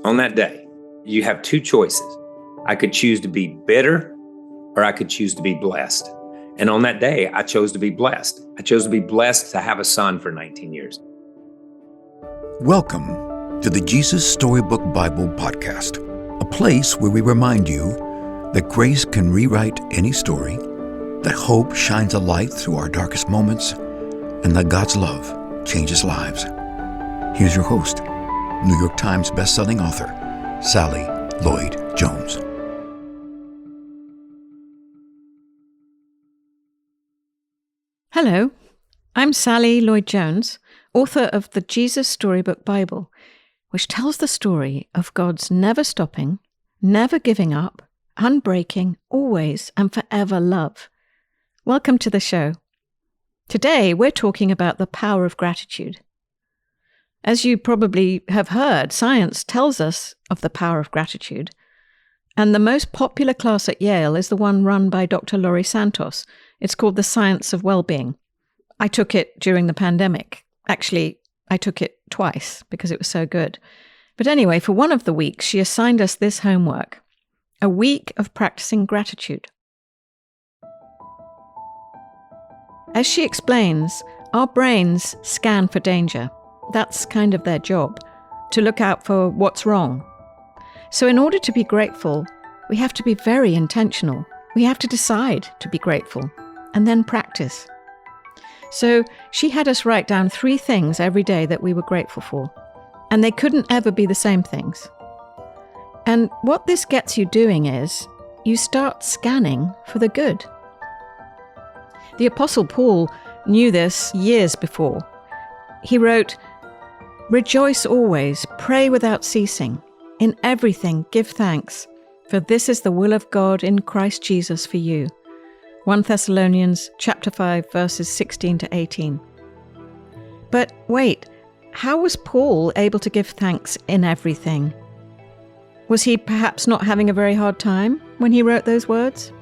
On that day, you have two choices. I could choose to be bitter or I could choose to be blessed. And on that day, I chose to be blessed. I chose to be blessed to have a son for 19 years. Welcome to the Jesus Storybook Bible Podcast, a place where we remind you that grace can rewrite any story, that hope shines a light through our darkest moments, and that God's love changes lives. Here's your host, New York Times bestselling author, Sally Lloyd Jones. Hello, I'm Sally Lloyd Jones, author of the Jesus Storybook Bible, which tells the story of God's never stopping, never giving up, unbreaking, always and forever love. Welcome to the show. Today we're talking about the power of gratitude. As you probably have heard, science tells us of the power of gratitude. And the most popular class at Yale is the one run by Dr. Laurie Santos. It's called The Science of Wellbeing. I took it during the pandemic. Actually, I took it twice because it was so good. But anyway, for one of the weeks, she assigned us this homework, a week of practicing gratitude. As she explains, our brains scan for danger. That's kind of their job, to look out for what's wrong. So in order to be grateful, we have to be very intentional. We have to decide to be grateful and then practice. So she had us write down 3 things every day that we were grateful for, and they couldn't ever be the same things. And what this gets you doing is you start scanning for the good. The Apostle Paul knew this years before. He wrote, "Rejoice always, pray without ceasing. In everything give thanks, for this is the will of God in Christ Jesus for you." 1 Thessalonians chapter 5, verses 16 to 18. But wait, how was Paul able to give thanks in everything? Was he perhaps not having a very hard time when he wrote those words?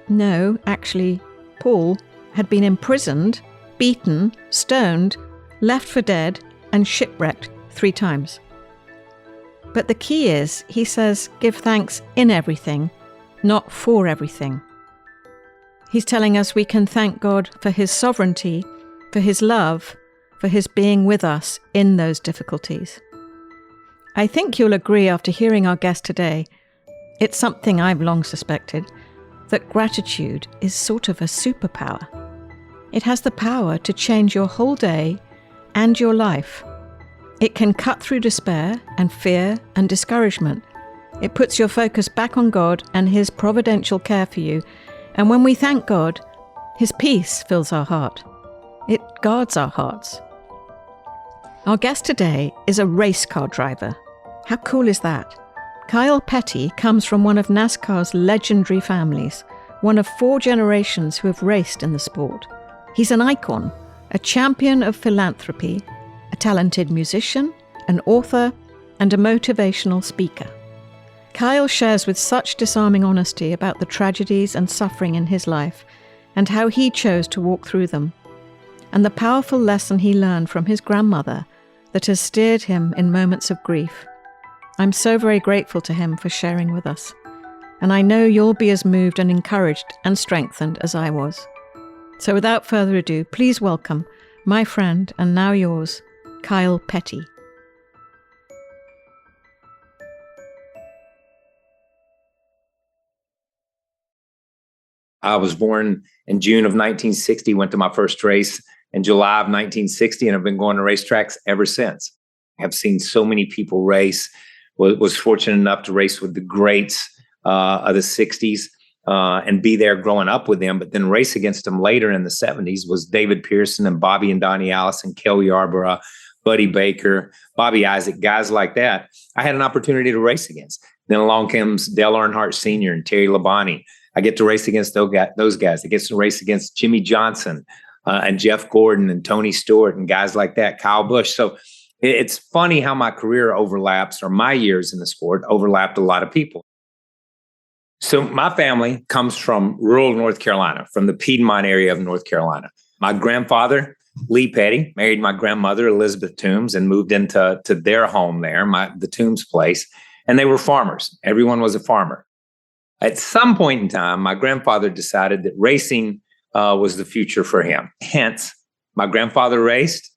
No, actually, Paul had been imprisoned, beaten, stoned, left for dead, and shipwrecked 3 times. But the key is, he says, give thanks in everything, not for everything. He's telling us we can thank God for his sovereignty, for his love, for his being with us in those difficulties. I think you'll agree after hearing our guest today, it's something I've long suspected, that gratitude is sort of a superpower. It has the power to change your whole day and your life. It can cut through despair and fear and discouragement. It puts your focus back on God and his providential care for you. And when we thank God, his peace fills our heart. It guards our hearts. Our guest today is a race car driver. How cool is that? Kyle Petty comes from one of NASCAR's legendary families, one of 4 generations who have raced in the sport. He's an icon, a champion of philanthropy, a talented musician, an author, and a motivational speaker. Kyle shares with such disarming honesty about the tragedies and suffering in his life and how he chose to walk through them, and the powerful lesson he learned from his grandmother that has steered him in moments of grief. I'm so very grateful to him for sharing with us, and I know you'll be as moved and encouraged and strengthened as I was. So without further ado, please welcome my friend and now yours, Kyle Petty. I was born in June of 1960, went to my first race in July of 1960, and I've been going to racetracks ever since. I have seen so many people race, was fortunate enough to race with the greats of the 60s. And be there growing up with them, but then race against them later in the 70s was David Pearson and Bobby and Donnie Allison, Kel Yarborough, Buddy Baker, Bobby Isaac, guys like that. I had an opportunity to race against. Then along comes Dale Earnhardt Sr. and Terry Labonte. I get to race against those guys. I get to race against Jimmy Johnson and Jeff Gordon and Tony Stewart and guys like that, Kyle Busch. So it's funny how my career overlaps, or my years in the sport overlapped a lot of people. So my family comes from rural North Carolina, from the Piedmont area of North Carolina. My grandfather Lee Petty married my grandmother, Elizabeth Toombs, and moved into their home there, the Toombs place. And they were farmers. Everyone was a farmer. At some point in time, my grandfather decided that racing was the future for him. Hence, my grandfather raced,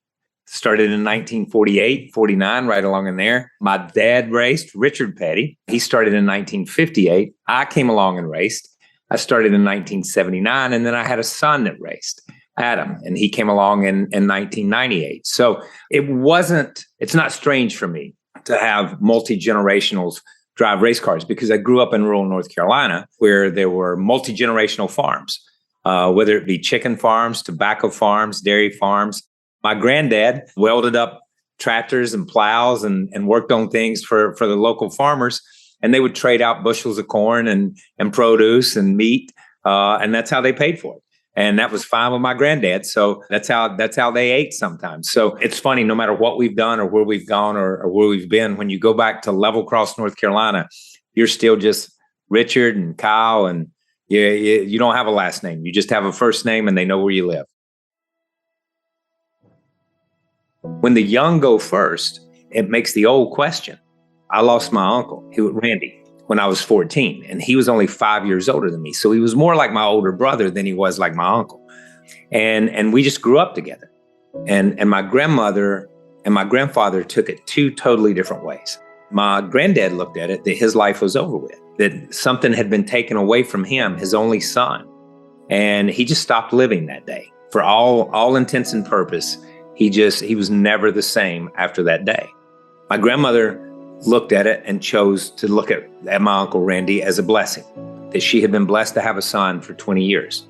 started in 1948, 49, right along in there. My dad raced, Richard Petty. He started in 1958. I came along and raced. I started in 1979, and then I had a son that raced, Adam, and he came along in 1998. So it's not strange for me to have multi-generationals drive race cars because I grew up in rural North Carolina where there were multi-generational farms, whether it be chicken farms, tobacco farms, dairy farms. My granddad welded up tractors and plows and worked on things for the local farmers, and they would trade out bushels of corn and produce and meat, and that's how they paid for it. And that was fine with my granddad. So that's how they ate sometimes. So it's funny, no matter what we've done or where we've gone or where we've been, when you go back to Level Cross, North Carolina, you're still just Richard and Kyle, and you don't have a last name. You just have a first name, and they know where you live. When the young go first, it makes the old question. I lost my uncle, Randy, when I was 14, and he was only 5 years older than me. So he was more like my older brother than he was like my uncle. And we just grew up together. And my grandmother and my grandfather took it two totally different ways. My granddad looked at it that his life was over with, that something had been taken away from him, his only son. And he just stopped living that day. For all intents and purpose, he was never the same after that day. My grandmother looked at it and chose to look at my Uncle Randy as a blessing, that she had been blessed to have a son for 20 years.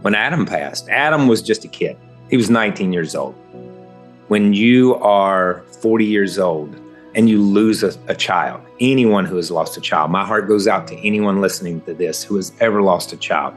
When Adam passed, Adam was just a kid. He was 19 years old. When you are 40 years old and you lose a child, anyone who has lost a child, my heart goes out to anyone listening to this who has ever lost a child.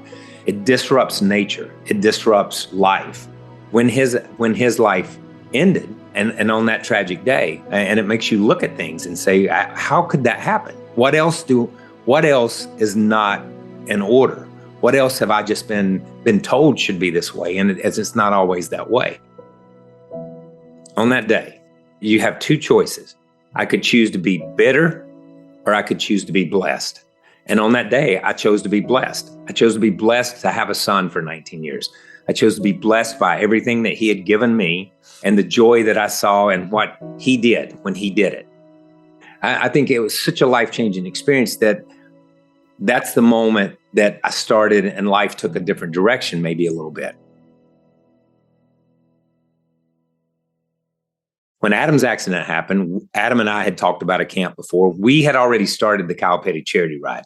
It disrupts nature. It disrupts life. When his life ended, and on that tragic day, and it makes you look at things and say, how could that happen? What else is not in order? What else have I just been told should be this way? And it's not always that way. On that day, you have two choices. I could choose to be bitter, or I could choose to be blessed. And on that day, I chose to be blessed. I chose to be blessed to have a son for 19 years. I chose to be blessed by everything that he had given me and the joy that I saw and what he did when he did it. I think it was such a life-changing experience that's the moment that I started and life took a different direction, maybe a little bit. When Adam's accident happened, Adam and I had talked about a camp before. We had already started the Kyle Petty charity ride.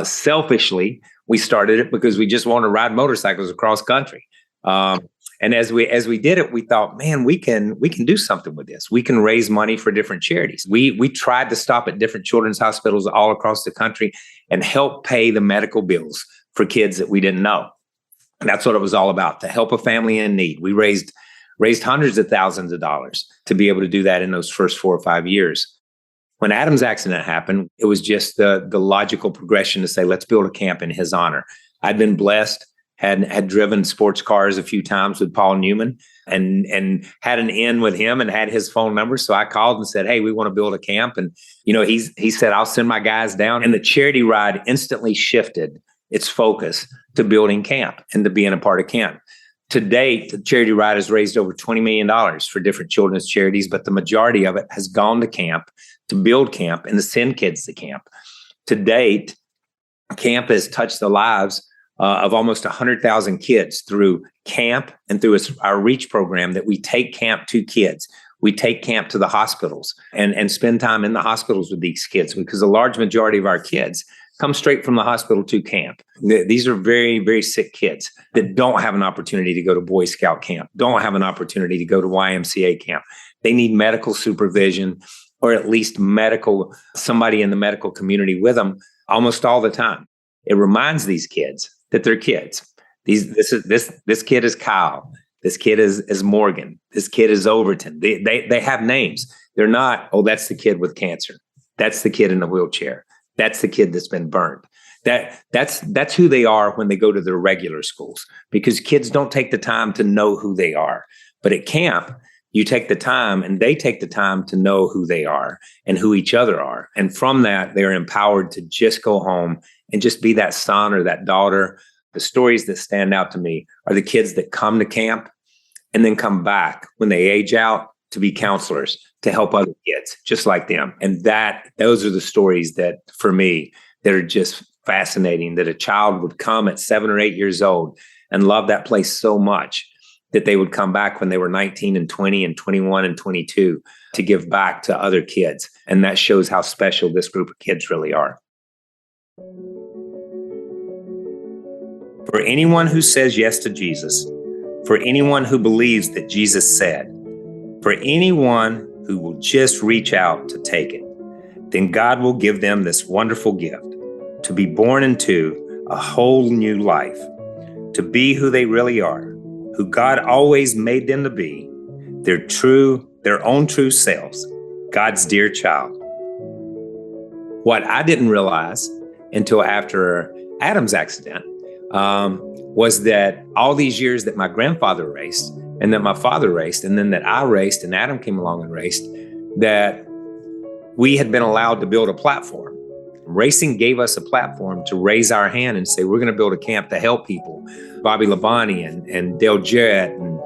Selfishly, we started it because we just wanted to ride motorcycles across country. And as we did it, we thought, man, we can do something with this. We can raise money for different charities. We tried to stop at different children's hospitals all across the country and help pay the medical bills for kids that we didn't know. And that's what it was all about, to help a family in need. We raised hundreds of thousands of dollars to be able to do that in those first 4 or 5 years. When Adam's accident happened, it was just the logical progression to say, let's build a camp in his honor. I'd been blessed, had driven sports cars a few times with Paul Newman and had an in with him and had his phone number. So I called and said, hey, we want to build a camp. And, he said, I'll send my guys down. And the charity ride instantly shifted its focus to building camp and to being a part of camp. To date, the charity ride has raised over $20 million for different children's charities, but the majority of it has gone to camp, to build camp, and to send kids to camp. To date, camp has touched the lives of almost 100,000 kids through camp and through our REACH program that we take camp to kids. We take camp to the hospitals and spend time in the hospitals with these kids because a large majority of our kids come straight from the hospital to camp. These are very, very sick kids that don't have an opportunity to go to Boy Scout camp, don't have an opportunity to go to YMCA camp. They need medical supervision or at least somebody in the medical community with them almost all the time. It reminds these kids that they're kids. This kid is Kyle. This kid is Morgan. This kid is Overton. They have names. They're not, oh, that's the kid with cancer. That's the kid in the wheelchair. That's the kid that's been burned. That's who they are when they go to their regular schools, because kids don't take the time to know who they are. But at camp, you take the time and they take the time to know who they are and who each other are. And from that, they're empowered to just go home and just be that son or that daughter. The stories that stand out to me are the kids that come to camp and then come back when they age out to be counselors, to help other kids just like them. And those are the stories that, for me, that are just fascinating, that a child would come at 7 or 8 years old and love that place so much that they would come back when they were 19 and 20 and 21 and 22 to give back to other kids. And that shows how special this group of kids really are. For anyone who says yes to Jesus, for anyone who believes that Jesus said, for anyone who will just reach out to take it, then God will give them this wonderful gift, to be born into a whole new life, to be who they really are, who God always made them to be, their own true selves, God's dear child. What I didn't realize until after Adam's accident was that all these years that my grandfather raced and that my father raced and then that I raced and Adam came along and raced, that we had been allowed to build a platform. Racing gave us a platform to raise our hand and say, we're going to build a camp to help people. Bobby Labonte and Dale Jarrett and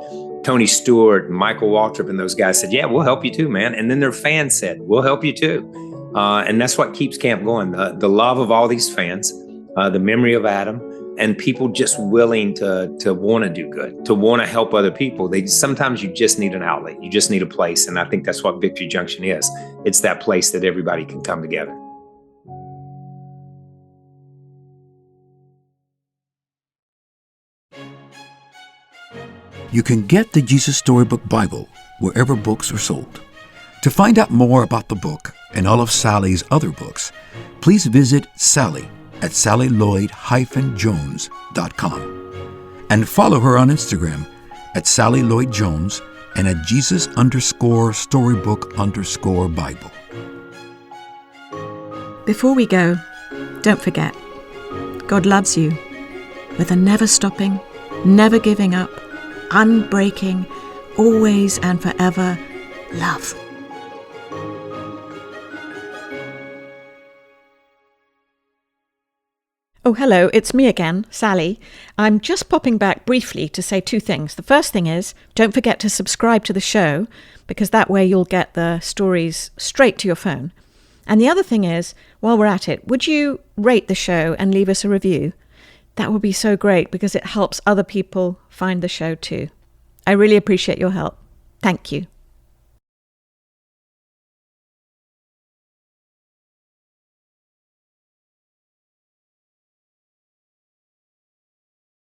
Tony Stewart and Michael Waltrip and those guys said, yeah, we'll help you too, man. And then their fans said, we'll help you too. And that's what keeps camp going. The love of all these fans, the memory of Adam, and people just willing to want to do good, to want to help other people. Sometimes you just need an outlet. You just need a place. And I think that's what Victory Junction is. It's that place that everybody can come together. You can get the Jesus Storybook Bible wherever books are sold. To find out more about the book and all of Sally's other books, please visit Sally at sallylloyd-jones.com and follow her on Instagram at Sally Lloyd Jones and at Jesus_Storybook_Bible. Before we go, don't forget, God loves you with a never stopping, never giving up, unbreaking, always and forever love. Oh, hello, it's me again, Sally. I'm just popping back briefly to say two things. The first thing is, don't forget to subscribe to the show, because that way you'll get the stories straight to your phone. And the other thing is, while we're at it, would you rate the show and leave us a review? That would be so great, because it helps other people find the show too. I really appreciate your help. Thank you.